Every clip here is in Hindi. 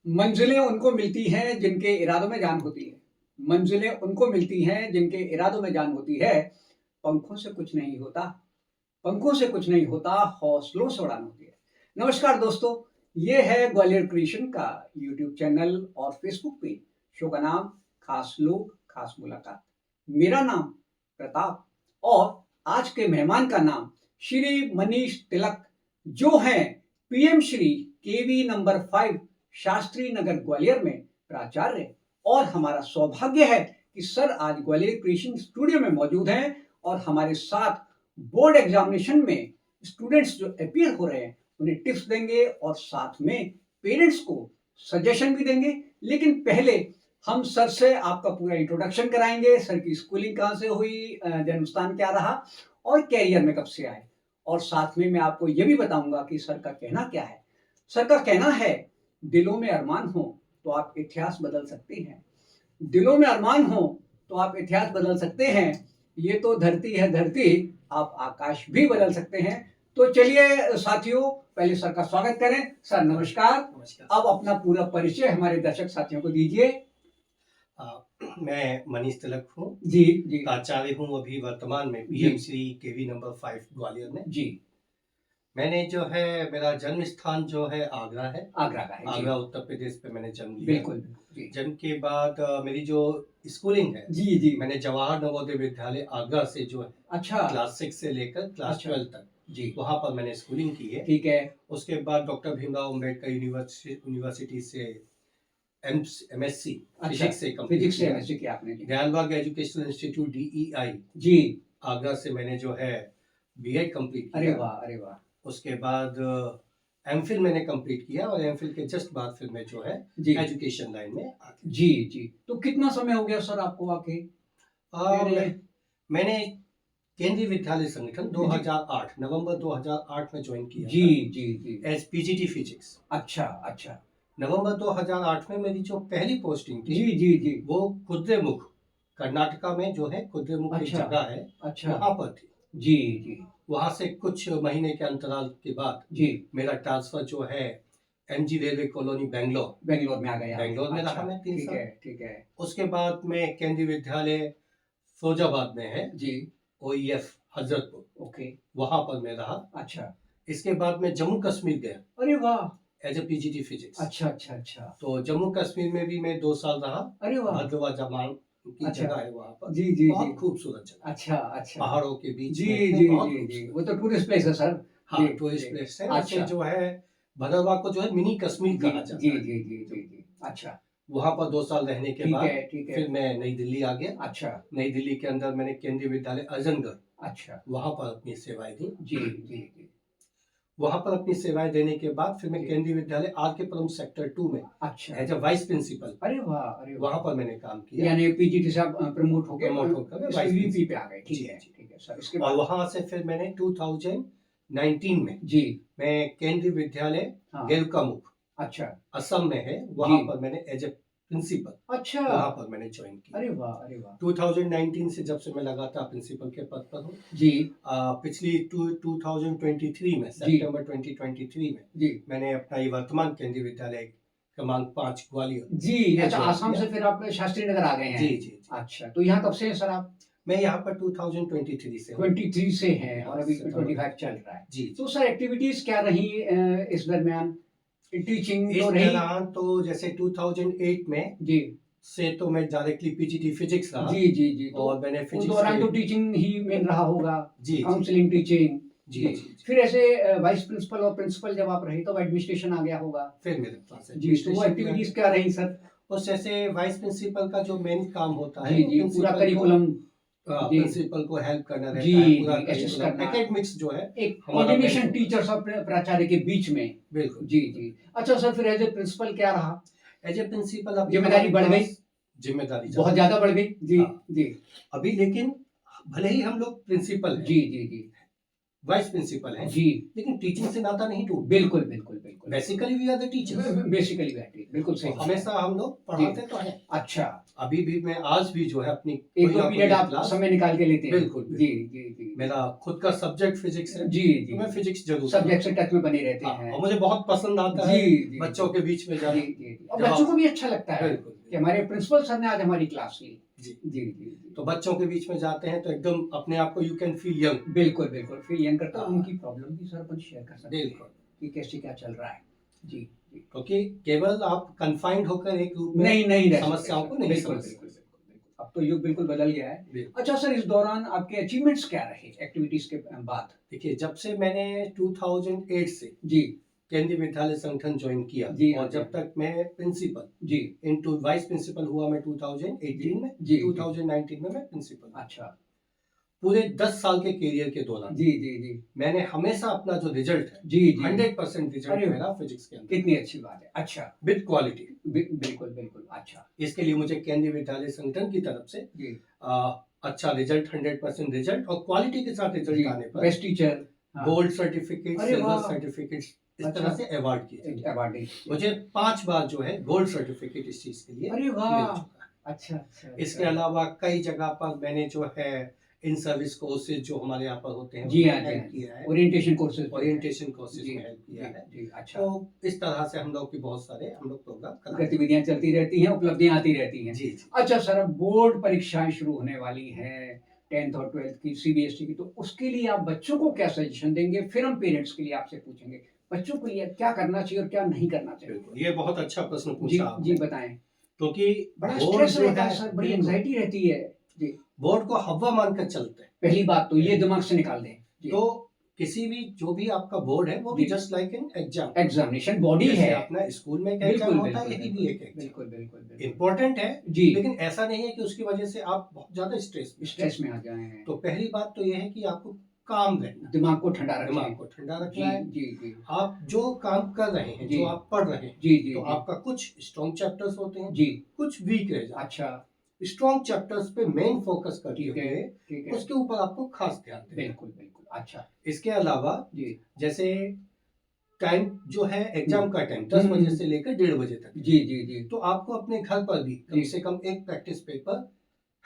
मंजिलें उनको मिलती हैं जिनके इरादों में जान होती है। मंजिलें उनको मिलती हैं जिनके इरादों में जान होती है। पंखों से कुछ नहीं होता, पंखों से कुछ नहीं होता, हौसलों से उड़ान होती है। नमस्कार दोस्तों, ये है ग्वालियर क्रिएशन का यूट्यूब चैनल और फेसबुक पेज। शो का नाम खास लोग खास मुलाकात। मेरा नाम प्रताप और आज के मेहमान का नाम श्री मनीष तिलक, जो हैं पीएम श्री केवी नंबर 5 शास्त्री नगर ग्वालियर में प्राचार्य। और हमारा सौभाग्य है कि सर आज ग्वालियर क्रिएशन स्टूडियो में मौजूद हैं और हमारे साथ बोर्ड एग्जामिनेशन में स्टूडेंट्स जो अपीयर हो रहे हैं उन्हें टिप्स देंगे और साथ में पेरेंट्स को सजेशन भी देंगे। लेकिन पहले हम सर से आपका पूरा इंट्रोडक्शन कराएंगे। सर की स्कूलिंग कहाँ से हुई, जन्म स्थान क्या रहा और कैरियर में कब से आए, और साथ में मैं आपको ये भी बताऊंगा कि सर का कहना क्या है। सर का कहना है, दिलों में अरमान हो तो आप इतिहास बदल सकते हैं। दिलों में अरमान हो तो आप इतिहास बदल सकते हैं। ये तो धरती है धरती, आप आकाश भी बदल सकते हैं। तो चलिए साथियों, पहले सर का स्वागत करें। सर नमस्कार। नमस्कार। अब अपना पूरा परिचय हमारे दर्शक साथियों को दीजिए। मैं मनीष तिलक हूँ, जी जी प्राचार्य हूँ अभी वर्तमान में पीएम श्री केवी नंबर 5 ग्वालियर में। जी। मैंने जो है मेरा जन्म स्थान जो है आगरा है। आगरा का है। आगरा उत्तर प्रदेश पे मैंने जन्म लिया। बिल्कुल जी। जन्म के बाद मेरी जो स्कूलिंग है जी जी मैंने जवाहर नवोदय विद्यालय आगरा से जो है अच्छा क्लास 6 से लेकर क्लास अच्छा। 12 तक जी वहाँ पर मैंने स्कूलिंग की है। ठीक है। उसके बाद डॉक्टर भीमराव अम्बेडकर यूनिवर्सिटी से एमएससी फिजिक्स से फिजिक्स से किया। एमएससी किया आपने। दयालबाग एजुकेशनल इंस्टीट्यूट DEI जी। आगरा से मैंने जो है बीएड कंप्लीट किया। अरे वाह अरे वाह। उसके बाद एमफिल मैंने कंप्लीट किया और एमफिल के जस्ट बाद फिर मैं जो है जी एजुकेशन लाइन में आ गया। जी जी। तो कितना समय हो गया सर आपको आके? मैंने केंद्रीय विद्यालय संगठन 2008 नवंबर 2008 में ज्वाइन किया। जी जी जी। As PGT physics. अच्छा अच्छा। नवंबर 2008 में मेरी जो पहली पोस्टिंग थी जी जी जी। वो कुद्रेमुख, कर्नाटका में जो है कुद्रेमुख एक अच्छा जगह है, अच्छा। वहां पर थी। जी जी। वहां से कुछ महीने के अंतराल के बाद जी मेरा ट्रांसफर जो है MG रेलवे कॉलोनी बेंगलोर में आ गया। बेंगलोर में अच्छा, रहा मैं 3 ठीक साल। है ठीक है। उसके बाद में केंद्रीय विद्यालय फिरोजाबाद में है जी OEF हजरतपुर, ओके। वहां पर मैं रहा। अच्छा। इसके बाद मैं जम्मू कश्मीर गया अरे वाह। As a PGT physics. अच्छा अच्छा अच्छा। तो जम्मू कश्मीर में भी मैं 2 साल रहा। अरे वाह। भद्रवा जमान की अच्छा। जगह है वहां पर। जी जी बहुत जी। खूबसूरत जगह, अच्छा अच्छा। पहाड़ों के बीच जी में जी बहुत जी जी। खूबसूरत। वो तो टूरिस्ट प्लेस है सर। हाँ जी, टूरिस्ट जी। प्लेस है। अच्छा। वैसे जो है भद्रवा को जो है मिनी कश्मीर जी कहा जाता जी है। जी जी जी जी। अच्छा। वहां पर 2 साल रहने के ठीक बाद है ठीक है। फिर मैं नई दिल्ली आ गया। अच्छा नई दिल्ली के अंदर मैंने केंद्रीय विद्यालय अजनगढ़, अच्छा। वहां पर अपनी सेवाएं दी। जी जी जी। वहां पर अपनी सेवाएं देने के बाद फिर मैं जी। केंद्रीय विद्यालय RK पुरम सेक्टर 2 में अच्छा। एज ए वाइस प्रिंसिपल अरे वाह अरे वाह। वहां पर मैंने काम किया। यानी पीजीटी से आप प्रमोट हो गए, प्रमोट होकर मैं वाइस वीपी पे आ गए। जी, ठीक है जी। ठीक है सर। इसके और बाद वहां से फिर मैंने 2019 में जी मैं केंद्रीय विद्यालय हाँ गेरुकामुख अच्छा असम में है, वहां जी। पर मैंने एज ए प्रिंसिपल अच्छा। वहां पर मैंने ज्वाइन किया। अरे वाह अरे वाह। 2019 से जब से मैं लगातार प्रिंसिपल के पद पर हूँ। जी पिछली 2023 में जी सितंबर 2023 में जी मैंने अपना ये वर्तमान केंद्रीय विद्यालय क्रमांक 5 ग्वालियर जी। ये अच्छा, ज्वाइन आसाम किया। से फिर आप शास्त्री नगर आ गए हैं? जी जी जी। अच्छा, तो यहाँ कब से हैं सर आप? मैं यहाँ पर 2023 से हूँ। 23 से हैं और अभी सितंबर 25 चल रहा है। जी। तो सर एक्टिविटीज क्या रही इस दरमियान? टीचिंग इस तो रही? दौरान तो जैसे 2008 में जी से तो मैं डायरेक्टली पीजीटी फिजिक्स रहा। जी जी जी। तो और मैंने उस फिजिक्स दौरान तो टीचिंग ही मेन रहा होगा। जी जी काउंसलिंग टीचिंग। जी जी। जी। फिर ऐसे वाइस प्रिंसिपल और प्रिंसिपल जब आप रहे तो एडमिनिस्ट्रेशन आ गया होगा। फिर मेरे पास जी, तो वो एक्टिविटीज क्या रही सर? उस जैसे वाइस प्रिंसिपल का जो मेन काम होता है जी वो जी, पूरा प्रिंसिपल को करिकुलम। जी प्रिंसिपल को हेल्प करना रहता जी है, पूरा जी, असिस्ट करिकुलम करना। एकेडमिक्स जो है एक हमारा कोऑर्डिनेशन mentor। टीचर्स और प्राचार्य के बीच में। बिल्कुल जी जी। अच्छा सर, फिर एज ए प्रिंसिपल क्या रहा? एज ए प्रिंसिपल अभी जिम्मेदारी बढ़ गई? जिम्मेदारी बहुत ज्यादा बढ़ गई। जी हाँ। जी अभी लेकिन भले ही हम लोग प्रिंसिपल हैं जी जी जी वाइस प्रिंसिपल हैं, जी लेकिन टीचिंग से नाता नहीं टूट। बिल्कुल बिल्कुल बिल्कुल basically we are the teachers. Basically बैठी बिल्कुल तो सही। हमेशा हम लोग पढ़ाते तो हैं। अच्छा, अभी भी मैं आज भी जो है अपनी एक कोई दो ना पीरियड कोई आप क्लास, समय निकाल के लेते हैं? बिल्कुल, जी बिल्कुल। जी जी मेरा खुद का सब्जेक्ट फिजिक्स है, जी तो मैं जी फिजिक्स जरूर सब्जेक्ट से टच में बने रहते हाँ, हैं। और मुझे बहुत पसंद आता जी है जी बच्चों के बीच में जी जाना। जी और जब बच्चों आप- को भी अच्छा लगता है बिल्कुल, कि हमारे प्रिंसिपल सर ने आज हमारी क्लास ली। जी। जी जी जी तो बच्चों के बीच में जाते हैं तो एकदम अपने आप को यू कैन फील यंग। बिल्कुल बिल्कुल फील यंग करते हैं, हाँ। उनकी प्रॉब्लम भी सर अपन शेयर कर सकते हैं बिल्कुल, कि कैसे क्या चल रहा है। जी जी क्योंकि केवल आप कन्फाइंड होकर एक रूप में नहीं नहीं रह सकते समस्याओं सर। को नहीं बिल्कुल समझ बिल्कुल सकते। बिल्कुल अब तो युग बिल्कुल बदल गया है। बिल्कुल। अच्छा सर, इस दौरान आपके अचीवमेंट्स क्या रहे एक्टिविटीज के बाद? देखिए, जब से मैंने 2008 से जी केंद्रीय विद्यालय संगठन ज्वाइन किया जी, और हाँ, जब तक मैं प्रिंसिपल जी इनटू वाइस प्रिंसिपल हुआ मैं 2018 में, जी, 2019 में मैं प्रिंसिपल हुआ। अच्छा पूरे 10 साल के करियर के दौरान जी जी जी मैंने हमेशा अपना जो रिजल्ट है जी जी 100% रिजल्ट अरे मेरा फिजिक्स के अंदर कितनी अच्छी बात है। अच्छा विद क्वालिटी। बिल्कुल बिल्कुल अच्छा इसके लिए मुझे केंद्रीय विद्यालय संगठन की तरफ से जी अच्छा रिजल्ट, 100% रिजल्ट और क्वालिटी के साथ जी रिजल्ट आने पर बेस्ट टीचर गोल्ड सर्टिफिकेट, अरे सिल्वर वाह! सर्टिफिकेट इस अच्छा। तरह से अवार्ड किए जाते हैं। अवार्ड मुझे 5 बार जो है गोल्ड सर्टिफिकेट इस चीज के लिए अरे मिल वाह! चुका है। अच्छा अच्छा इसके अलावा कई जगह पर मैंने जो है इन सर्विस कोर्सेज जो हमारे यहाँ पर होते हैं जी हाँ उसमें जी हेल्प किया है, ओरिएंटेशन कोर्सेज ओरिएंटेशन कोर्सेज जी में हेल्प किया है। जी अच्छा तो इस तरह से हम लोग की बहुत सारे हम लोग प्रोग्राम कराते हैं। गतिविधियां चलती रहती हैं, उपलब्धियां आती रहती हैं। जी जी। अच्छा सर, अब बोर्ड परीक्षाएं शुरू होने वाली हैं 10th और 12th की सीबीएसई की, तो उसके लिए आप बच्चों को क्या सजेशन देंगे? फिर हम पेरेंट्स के लिए आपसे पूछेंगे बच्चों के लिए क्या करना चाहिए और क्या नहीं करना चाहिए। बिल्कुल, ये बहुत अच्छा प्रश्न जी पूछा जी आपने, बताएं। क्योंकि बड़ा बोर्ड स्ट्रेस जो रहता है है सर, बड़ी बिल्कुल, एंजाइटी रहती है। जी बोर्ड को हवा मानकर चलते हैं। पहली बात तो ये दिमाग से निकाल दें। जी तो किसी भी जो भी आपका बोर्ड है वो भी जी। Just like an exam, examination body जैसे है। अपना स्कूल में एक बिल्कुल एग्जाम होता है, बिल्कुल यही भी एक एग्जाम बिल्कुल बिल्कुल बिल्कुल इम्पोर्टेंट है, जी लेकिन ऐसा नहीं है कि उसकी वजह से आप बहुत ज्यादा स्ट्रेस में आ जाए हैं। तो पहली बात तो ये है कि आपको काम रहना, दिमाग को ठंडा दिमाग रखें। को ठंडा जी रखना है। जी जी आप जो काम कर रहे हैं, जी। जो आप पढ़ रहे हैं, जी जी तो जी आपका कुछ स्ट्रॉन्ग चैप्टर्स होते हैं, जी कुछ वीक रह जाते अच्छा हैं। स्ट्रॉन्ग चैप्टर्स पे मेन फोकस करते ठीक है हुए ठीक है उसके ऊपर आपको खास ध्यान देना है। बिल्कुल बिल्कुल अच्छा इसके अलावा जी जैसे टाइम जो है एग्जाम का टाइम 10 बजे से लेकर 1:30 बजे तक, जी जी जी तो आपको अपने घर पर भी कम जी। से कम एक प्रैक्टिस पेपर,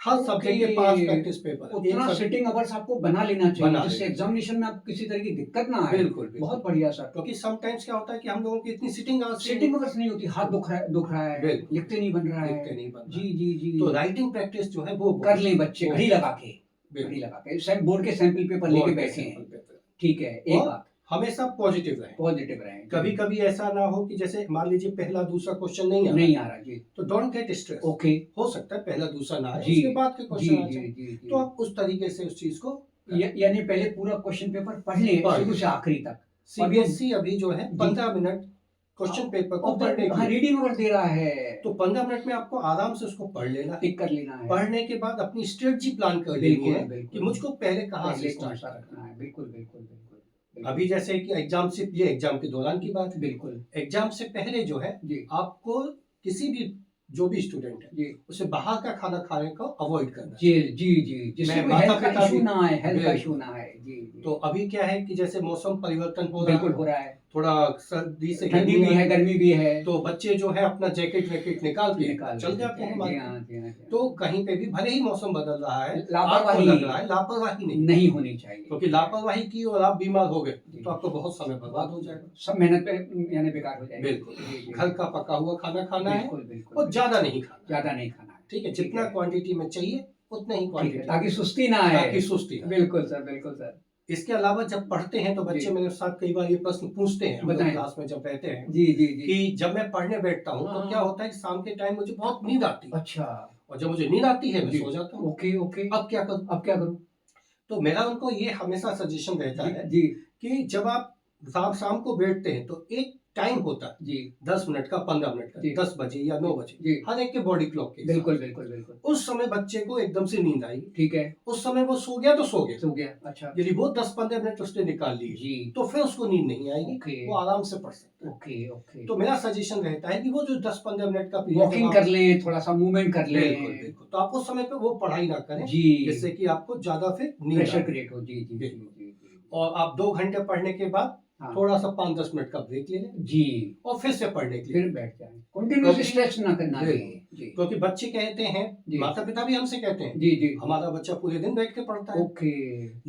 हर ओके। सब्जेक्ट के 5 प्रैक्टिस पेपर, उतना सिटिंग आवर्स आपको बना लेना चाहिए बना जिससे लेना एग्जामिनेशन में आपको किसी तरह की दिक्कत ना आए। बिल्कुल बिल्कुल। बहुत बढ़िया सर। क्योंकि समटाइम्स क्या होता है कि हम लोगों की इतनी सिटिंग आवर्स सिटिंग आवर्स नहीं होती, हाथ दुख रहा है, बिल्कुल। लिखते नहीं बन रहा है। लिखते नहीं बन रहा जी जी जी तो राइटिंग प्रैक्टिस जो है वो कर लें बच्चे, वो- घड़ी लगा के बिल्कुल। घड़ी लगा के बोर्ड के सैंपल पेपर लेके बोर्ड के बैठे सैंपल हैं। पेपर। ठीक है, एक और बात हमेशा पॉजिटिव रहे। पॉजिटिव रहे। कभी कभी ऐसा ना हो कि जैसे मान लीजिए पहला दूसरा क्वेश्चन नहीं नहीं आ रहा जी तो डोंट गेट स्ट्रेस। ओके हो सकता है पहला दूसरा ना आए, जी उसके बाद के जी क्वेश्चन आ जी जाए, जी जी तो आप उस तरीके से उस चीज को यानी पहले पूरा क्वेश्चन पेपर पढ़ लें पढ़ शुरू लें। से आखिरी तक। सीबीएसई अभी जो है जी। 15 मिनट क्वेश्चन पेपर को पढ़ने हाँ की, रीडिंग ओवर दे रहा है तो 15 मिनट में आपको आराम से उसको पढ़ लेना है। टिक कर लेना है। पढ़ने के बाद अपनी स्ट्रेटजी प्लान कर लेनी बिल्कुल है बिल्कुल कि मुझको पहले कहाँ पहले से कौन स्टार्ट सा करना रखना है। बिल्कुल बिल्कुल बिल्कुल है। अभी जैसे कि एग्जाम से, ये एग्जाम के दौरान की बात है, बिल्कुल एग्जाम से पहले जो है जी आपको किसी भी जो भी स्टूडेंट है जी उसे बाहर का खाना खाने को अवॉइड करना जी जी जी जिससे मैं कोई माता हेल्थ का पिता इशू भी- ना आए, हेल्थ का बिल्कुल। इशू ना आए। जी जी तो अभी क्या है कि जैसे मौसम परिवर्तन हो रहा बिल्कुल है, हो रहा है, थोड़ा सर्दी से ठंडी गर्मी भी है आ- गर्मी भी है, तो बच्चे जो है अपना जैकेट वैकेट निकाल के निकाल चल जाते हैं जी मार्केट। हाँ जी हाँ जी हाँ। तो कहीं पे भी भले ही मौसम बदल रहा है, लापरवाही आपको लग रहा है लापरवाही नहीं, नहीं होनी चाहिए, क्योंकि लापरवाही की और आप बीमार हो गए जी। तो आपको बहुत समय बर्बाद हो जाएगा। सब मेहनत पे यानी बेकार हो जाएगी। बिल्कुल। जी, जी, घर का पका हुआ खाना खाना है बिल्कुल बिल्कुल और ज्यादा नहीं खाना, ज्यादा नहीं खाना है। ठीक है, ठीक जितना है। क्वांटिटी में चाहिए उतना ही ठीक है, क्वांटिटी, ताकि सुस्ती ना आए। ताकि सुस्ती ना आए। बिल्कुल सर बिल्कुल सर। इसके अलावा जब पढ़ते हैं तो बच्चे जी। मेरे साथ कई बार ये प्रश्न पूछते हैं, हम लोग बताएं। क्लास में जब रहते हैं, जी जी जी कि जब मैं पढ़ने बैठता हूँ तो हाँ। क्या होता है कि शाम के टाइम मुझे बहुत नींद आती है, अच्छा और जब मुझे नींद आती है मैं जी। सो जाता हूँ। ओके ओके अब क्या करूँ? अब क्या करूँ? तो मेरा उनको ये हमेशा सजेशन रहता है जी कि जब आप शाम को बैठते हैं तो एक टाइम होता है, जी 10 मिनट का, 15 मिनट का, जी। 10 बजे या 9 बजे, जी हर एक के बॉडी क्लॉक के हिसाब बिल्कुल से। बिल्कुल बिल्कुल उस समय बच्चे को एकदम से नींद आई, ठीक है, उस समय वो सो गया तो सो गया, सो गया। अच्छा यदि वो 10-15 मिनट उसने निकाल लिए जी तो फिर उसको नींद नहीं आएगी, ओके वो आराम से पढ़ सकता है। ओके ओके तो मेरा सजेशन रहता है कि वो जो 10-15 मिनट का पीरियड वॉकिंग कर लें, थोड़ा सा मूवमेंट कर लें। बिल्कुल बिल्कुल, तो आप उस समय पे वो पढ़ाई ना करें जी जिससे कि आपको ज्यादा फिर नींद प्रेशर आए। क्रिएट हो। जी जी जी बिल्कुल। जी जी और आप 2 घंटे पढ़ने के बाद हाँ। थोड़ा सा 5-10 मिनट का ब्रेक ले लें जी, और फिर से पढ़ने के लिए। फिर बैठ जाएं, कंटिन्यूअस क्योंकि- स्ट्रेच ना करना बिल्कुल। चाहिए। जी क्योंकि बच्चे कहते हैं, जी माता पिता भी हमसे कहते हैं, जी जी हमारा बच्चा पूरे दिन बैठ के पढ़ता है, ओके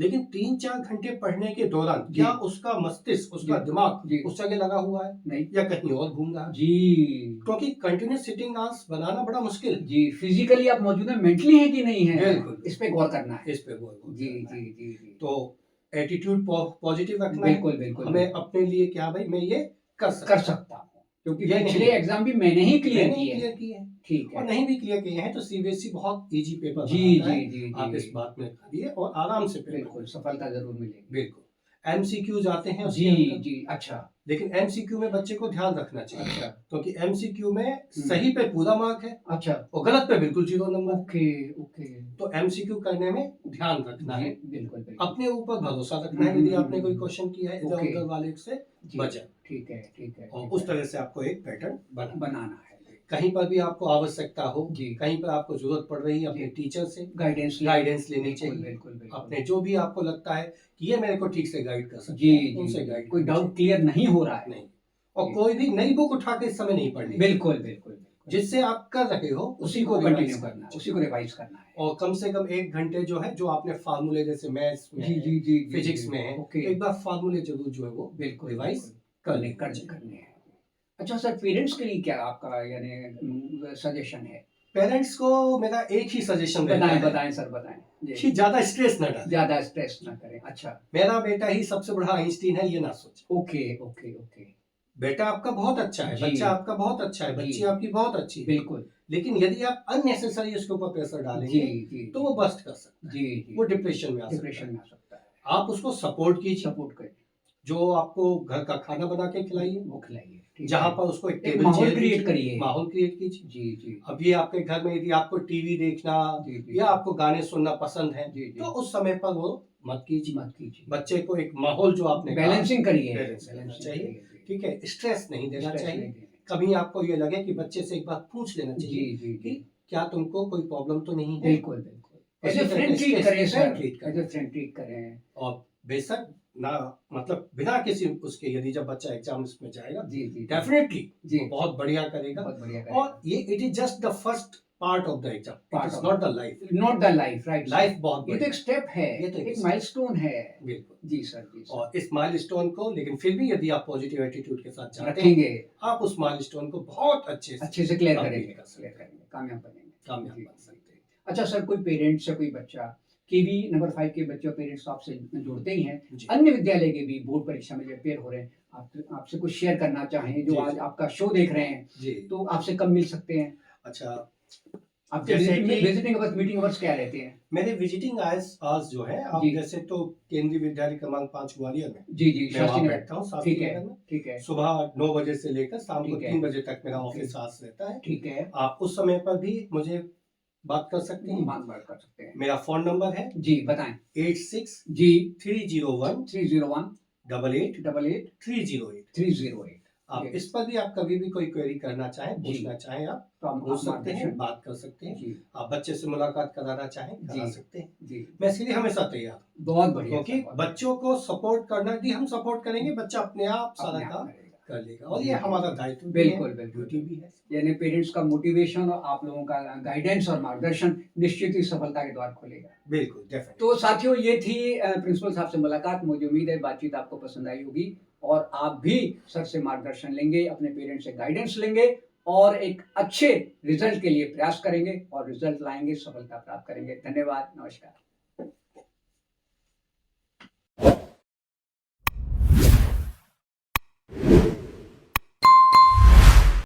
लेकिन 3-4 घंटे पढ़ने के दौरान जी। क्या उसका मस्तिष्क, उसका जी। दिमाग जी। उस जगह लगा हुआ है नहीं या कहीं और घूम रहा है? जी क्योंकि कंटिन्यूस सिटिंग आवर्स बनाना बड़ा मुश्किल है। जी, फिजिकली आप मौजूद हैं, मेंटली है कि नहीं है, बिल्कुल। इस पे गौर करना है। इस पे गौर जी करना है। जी जी जी तो एटीट्यूड पॉजिटिव रखना है, बिल्कुल बिल्कुल हमें अपने लिए क्या भाई मैं ये कर कर सकता हूँ, क्योंकि ये पिछले नहीं। एग्जाम भी मैंने ही क्लियर मैंने किए क्लियर हैं। किए हैं ठीक और है नहीं भी क्लियर किए हैं तो सीबीएसई बहुत इजी पेपर जी बनाता जी है। जी आप जी इस बात में करिए और आराम से पेपर बिल्कुल सफलता जरूर मिलेगी। बिल्कुल एमसीक्यू आते हैं जी उसके अंदर, जी अच्छा लेकिन एमसीक्यू में बच्चे को ध्यान रखना चाहिए अच्छा क्योंकि एमसीक्यू में सही पे पूरा मार्क है अच्छा और गलत पे बिल्कुल 0 नंबर। ओके ओके तो एमसीक्यू करने में ध्यान रखना है, बिल्कुल बिल्कुल अपने ऊपर भरोसा रखना है। यदि आपने कोई क्वेश्चन किया है इधर ओके। उधर वाले से जी, बचें ठीक है और उस तरह से आपको एक पैटर्न बनाना है। कहीं पर भी आपको आवश्यकता हो, जी। कहीं पर आपको जरूरत पड़ रही है, अपने जी। टीचर से गाइडेंस लेनी बिल्कुल चाहिए। बिल्कुल बिल्कुल अपने जो भी आपको लगता है कि ये मेरे को ठीक से गाइड कर सकते जी हैं, उनसे जी गाइड कोई डाउट क्लियर नहीं हो रहा है। नहीं। और जी। कोई भी नई बुक उठा के इस समय नहीं पढ़नी, बिल्कुल बिल्कुल जिससे आप कर रहे हो उसी को रिवाइज कंटिन्यू करना है, उसी को रिवाइज करना है। और कम से कम 1 घंटे जो है जो आपने फार्मूले जैसे मैथ्स में जी है, जी जी फिजिक्स में है, ओके एक बार फार्मूले जरूर जो है वो बिल्कुल रिवाइज करने हैं। अच्छा सर, पेरेंट्स के लिए क्या आपका यानी सजेशन है? पेरेंट्स को मेरा एक ही सजेशन रहता है बताएं सर बताएं जी। कि ज्यादा स्ट्रेस न डालें। ज्यादा स्ट्रेस ना करें। अच्छा मेरा बेटा ही सबसे बड़ा आइंस्टीन है ये ना सोचे। ओके ओके ओके बेटा आपका बहुत अच्छा है, जी। बच्चा आपका बहुत अच्छा है, जी। बच्ची आपकी बहुत अच्छी है, बिल्कुल लेकिन यदि आप अननेसेसरी उसके ऊपर प्रेशर जी डालेंगे जी तो वो बस्ट कर सकता है, जी जी वो डिप्रेशन में आ सकता डिप्रेशन है। में आ सकता है। आप उसको सपोर्ट कीजिए, सपोर्ट करें, जो आपको घर का खाना बना के खिलाइए, वो खिलाइए, ठीक जहां है। पर उसको एक एक टेबल माहौल चेयर क्रिएट दीजिए, करिए। माहौल क्रिएट कीजिए। जी जी अभी आपके घर में यदि आपको टीवी देखना जी जी या आपको गाने सुनना पसंद है जी जी तो उस समय पर वो मत कीजिए। मत कीजिए, बच्चे को एक माहौल जो आपने कहा, बैलेंसिंग करिए, बैलेंस करना बैलेंसिंग चाहिए। करिए, जी। ठीक है, स्ट्रेस नहीं देना स्ट्रेस चाहिए। नहीं देना। कभी आपको ये लगे कि बच्चे से एक बार पूछ लेना जी चाहिए जी कि जी क्या तुमको कोई प्रॉब्लम तो नहीं है। बिल्कुल बिल्कुल इसी एज ए तरह फ्रेंड के ट्रीट stress करें के सर, friend treat करें। एज ए फ्रेंड ट्रीट करें। और बेशक ना मतलब बिना किसी उसके यदि जब बच्चा एग्जाम में जाएगा जी जी डेफिनेटली जी बहुत बढ़िया करेगा। बहुत बढ़िया और ये it is just the first part of the exam, it Part is of- not the life. Not the life right. Life बहुत ये तो बड़ी एक स्टेप है, ये तो एक एक step। माइलस्टोन है। बिल्कुल। जी सर और इस माइलस्टोन को लेकिन फिर भी यदि आप पॉजिटिव एटीट्यूड के साथ जाते हैं रखेंगे, आप उस माइलस्टोन को बहुत अच्छे से क्लियर complete करेंगे, कर सकते क्लियर हैं, करेंगे, कामयाब बनेंगे, कामयाब जी, बन सकते हैं। अच्छा सर, कोई पेरेंट्स या कोई बच्चा केवी नंबर 5 के बच्चे और पेरेंट्स तो आपसे जुड़ते ही हैं, जी। अन्य विद्यालय के भी बोर्ड परीक्षा में जो अपेयर हो रहे हैं, आपसे कुछ शेयर करना चाहें जो जी, आज जी। आपका शो देख रहे हैं, जी तो आपसे कब मिल सकते हैं? अच्छा, आपके जैसे कि- विजिटिंग अवर्स, मीटिंग अवर्स क्या रहते हैं? मेरे विजिटिंग आवर्स जो है आप जी। जैसे तो केंद्रीय विद्यालय क्रमांक 5 ग्वालियर में जी जी मैं वहाँ शास्त्री नगर, बैठता हूँ ठीक शास्त्री है नगर में। ठीक है सुबह 9 बजे से लेकर शाम को ठीक है। 3 बजे तक मेरा ओके। ऑफिस आवर्स रहता है। ठीक है, आप उस समय पर भी मुझे बात कर सकते हैं। बात कर सकते हैं। मेरा फोन नंबर है जी बताएं। 86 जी 301 301 88 88 308। 308 आप जी। इस पर भी आप कभी भी कोई क्वेरी करना चाहें, जी। पूछना चाहें, आप तो आप पूछ सकते हैं, मार्गदर्शन बात कर सकते हैं। जी आप बच्चे से मुलाकात कराना चाहें करा जी। सकते हैं। जी मैं इसके लिए हमेशा तैयार हूँ बहुत बढ़िया क्योंकि सर, बहुत बढ़िया। बच्चों को सपोर्ट करना यदि हम सपोर्ट करेंगे बच्चा अपने आप सारा अपने आप काम करेगा। कर लेगा और जी, ये जी, हमारा जी। दायित्व भी बिल्कुल, है, बिल्कुल। ड्यूटी भी है। यानी पेरेंट्स का मोटिवेशन और आप लोगों का गाइडेंस और मार्गदर्शन निश्चित ही सफलता के द्वार खोलेगा। बिल्कुल डेफिनेटली। तो साथियों, ये थी प्रिंसिपल साहब से मुलाकात। मुझे उम्मीद है बातचीत आपको पसंद आई होगी और आप भी सर से मार्गदर्शन लेंगे, अपने पेरेंट्स से गाइडेंस लेंगे और एक अच्छे रिजल्ट के लिए प्रयास करेंगे और रिजल्ट लाएंगे, सफलता प्राप्त करेंगे। धन्यवाद, नमस्कार।